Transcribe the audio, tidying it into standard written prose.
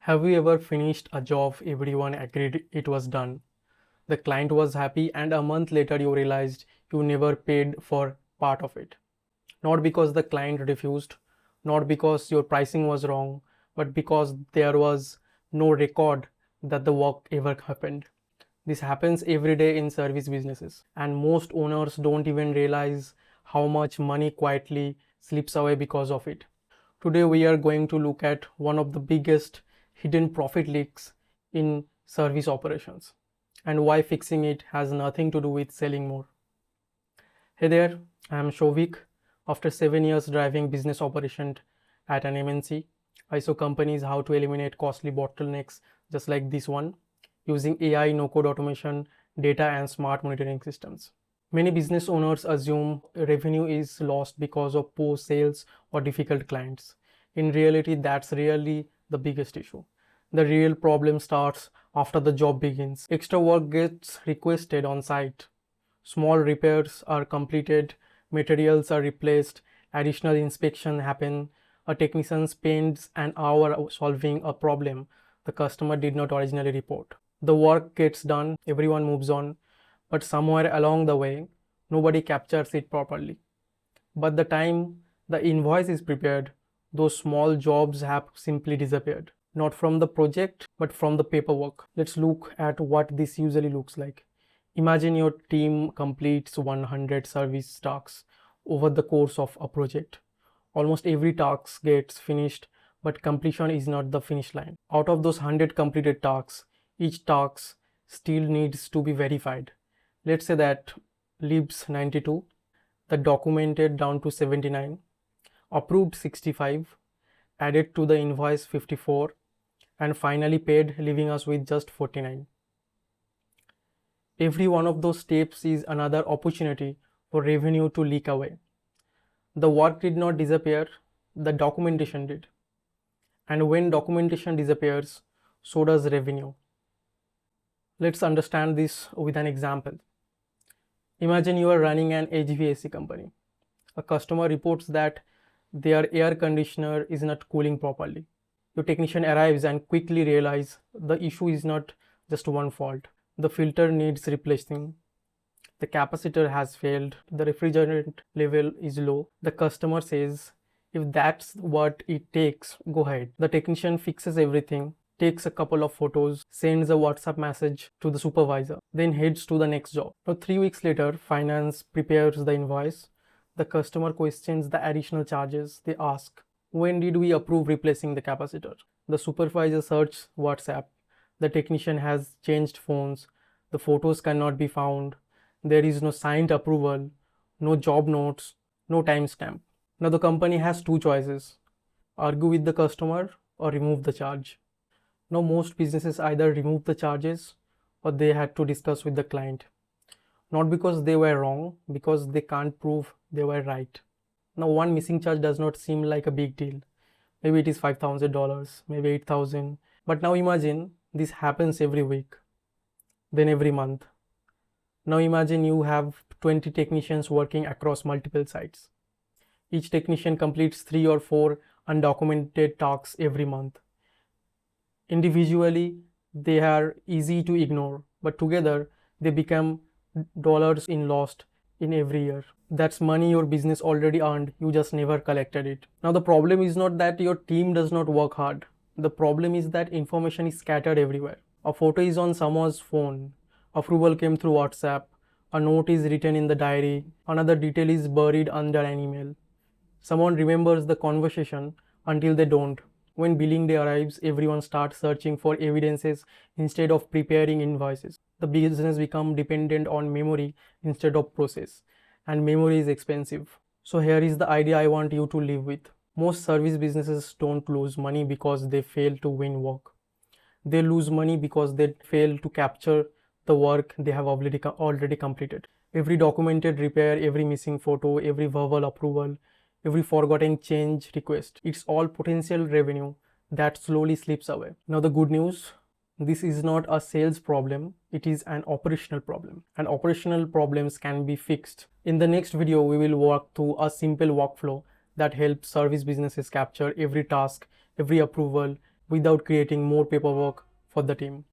Have you ever finished a job everyone agreed it was done? The client was happy, and a month later you realized you never paid for part of it. Not because the client refused, not because your pricing was wrong, but because there was no record that the work ever happened. This happens every day in service businesses, and most owners don't even realize how much money quietly slips away because of it. Today, we are going to look at one of the biggest hidden profit leaks in service operations and why fixing it has nothing to do with selling more. Hey there, I am Shovik. After 7 years driving business operations at an MNC, I saw companies how to eliminate costly bottlenecks just like this one using AI, no-code automation, data, and smart monitoring systems. Many business owners assume revenue is lost because of poor sales or difficult clients. In reality, that's really the biggest issue. The real problem starts after the job begins. Extra work gets requested on site. Small repairs are completed, materials are replaced, additional inspection happen, a technician spends an hour solving a problem the customer did not originally report. The work gets done, everyone moves on, but somewhere along the way, nobody captures it properly. But the time the invoice is prepared, those small jobs have simply disappeared. Not from the project, but from the paperwork. Let's look at what this usually looks like. Imagine your team completes 100 service tasks over the course of a project. Almost every task gets finished, but completion is not the finish line. Out of those 100 completed tasks, each task still needs to be verified. Let's say that libs 92, the documented down to 79, approved 65, added to the invoice 54, and finally paid, leaving us with just 49. Every one of those steps is another opportunity for revenue to leak away. The work did not disappear, the documentation did. And when documentation disappears, so does revenue. Let's understand this with an example. Imagine you are running an HVAC company. A customer reports that their air conditioner is not cooling properly. Your technician arrives and quickly realizes the issue is not just one fault. The filter needs replacing. The capacitor has failed. The refrigerant level is low. The customer says, if that's what it takes, go ahead. The technician fixes everything, takes a couple of photos, sends a WhatsApp message to the supervisor, then heads to the next job. Now, 3 weeks later, finance prepares the invoice. The customer questions the additional charges. They ask, when did we approve replacing the capacitor? The supervisor searches WhatsApp. The technician has changed phones. The photos cannot be found. There is no signed approval, no job notes, no timestamp. Now the company has two choices: argue with the customer or remove the charge. Now most businesses either remove the charges or they had to discuss with the client. Not because they were wrong, because they can't prove they were right. Now one missing charge does not seem like a big deal. Maybe it is $5,000, maybe 8,000. But now imagine this happens every week, then every month. Now imagine you have 20 technicians working across multiple sites. Each technician completes 3 or 4 undocumented tasks every month. Individually, they are easy to ignore, but together they become dollars in lost in every year. That's money your business already earned, you just never collected it. Now the problem is not that your team does not work hard. The problem is that information is scattered everywhere. A photo is on someone's phone. Approval came through WhatsApp. A note is written in the diary. Another detail is buried under an email. Someone remembers the conversation until they don't. When billing day arrives, everyone starts searching for evidences instead of preparing invoices. The business becomes dependent on memory instead of process, and memory is expensive. So here is the idea I want you to live with. Most service businesses don't lose money because they fail to win work. They lose money because they fail to capture the work they have already completed. Every documented repair, every missing photo, every verbal approval, every forgotten change request, it's all potential revenue that slowly slips away. Now the good news, this is not a sales problem, it is an operational problem, and operational problems can be fixed. In the next video, we will walk through a simple workflow that helps service businesses capture every task, every approval, without creating more paperwork for the team.